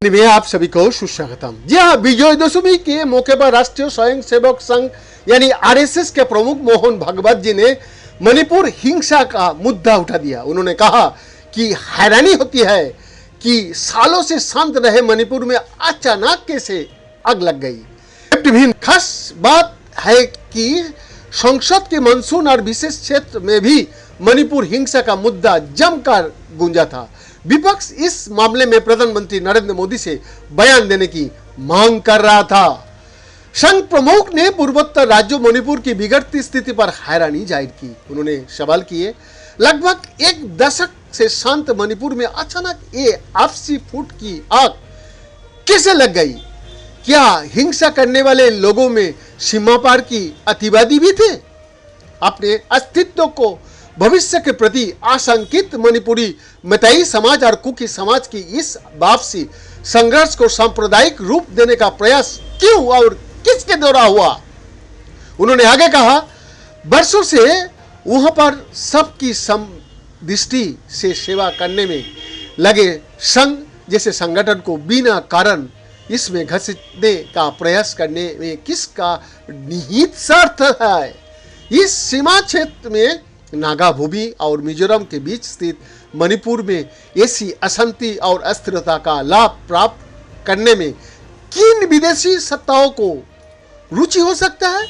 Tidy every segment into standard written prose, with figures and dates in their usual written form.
में आप सभी को सुस्वागतम। जी हाँ, विजयदशमी के मौके पर राष्ट्रीय स्वयंसेवक संघ यानी आरएसएस के प्रमुख मोहन भागवत जी ने मणिपुर हिंसा का मुद्दा उठा दिया। उन्होंने कहा कि हैरानी होती है कि सालों से शांत रहे मणिपुर में अचानक कैसे आग लग गई। खास बात है कि संसद के मानसून और विशेष क्षेत्र में भी मणिपुर हिंसा का मुद्दा जमकर गूंजा था। विपक्ष इस मामले में प्रधानमंत्री नरेंद्र मोदी से बयान देने की मांग कर रहा था। संघ प्रमुख ने पूर्वोत्तर राज्यों मणिपुर की बिगड़ती स्थिति पर हैरानी जाहिर की। उन्होंने सवाल किए, लगभग एक दशक से शांत मणिपुर में अचानक ये आपसी फूट की आग कैसे लग गई? क्या हिंसा करने वाले लोगों में सीमा पार की अतिवादी भी थे? अपने अस्तित्व को भविष्य के प्रति आशंकित मणिपुरी मेतई समाज और कुकी समाज की इस वापसी संघर्ष को सांप्रदायिक रूप देने का प्रयास क्यों और किसके द्वारा हुआ? उन्होंने आगे कहा, वर्षों से वहां पर सबकी समदृष्टि से सेवा करने में लगे संघ जैसे संगठन को बिना कारण इसमें घसीटने का प्रयास करने में किसका निहित स्वार्थ है? इस सीमा क्षेत्र में नागा भूमि और मिजोरम के बीच स्थित मणिपुर में ऐसी अशांति और अस्थिरता का लाभ प्राप्त करने में किन विदेशी सत्ताओं को रुचि हो सकता है?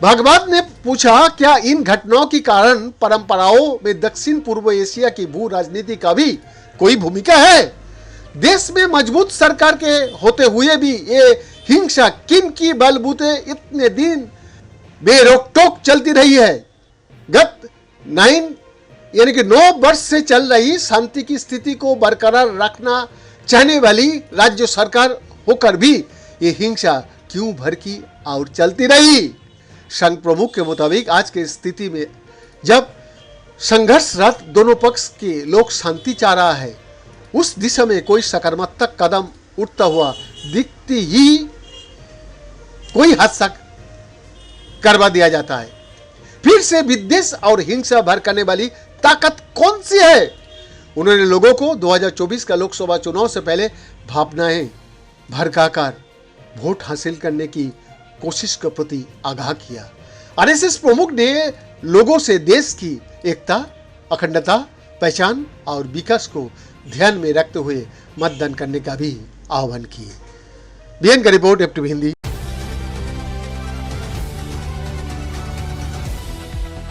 भागवत ने पूछा, क्या इन घटनाओं के कारण परंपराओं में दक्षिण पूर्व एशिया की भू राजनीति का भी कोई भूमिका है? देश में मजबूत सरकार के होते हुए भी ये हिंसा किन की बलबूते इतने दिन बेरोक-टोक चलती रही है? गत 9 वर्ष से चल रही शांति की स्थिति को बरकरार रखना चाहने वाली राज्य सरकार होकर भी ये हिंसा क्यों भड़की और चलती रही? संघ प्रमुख के मुताबिक आज की स्थिति में जब संघर्षरत दोनों पक्ष के लोग शांति चाह रहा है, उस दिशा में कोई सकारात्मक कदम उठता हुआ दिखती ही कोई हादसा करवा दिया जाता है। फिर से विद्वेष और हिंसा भड़काने वाली ताकत कौन सी है? उन्होंने लोगों को 2024 का लोकसभा चुनाव से पहले भावनाएं भड़काकर वोट हासिल करने की कोशिश के प्रति आगाह किया। आरएसएस प्रमुख ने लोगों से देश की एकता, अखंडता, पहचान और विकास को ध्यान में रखते हुए मतदान करने का भी आह्वान किए। बीएन का रिपोर्ट, FTV हिंदी।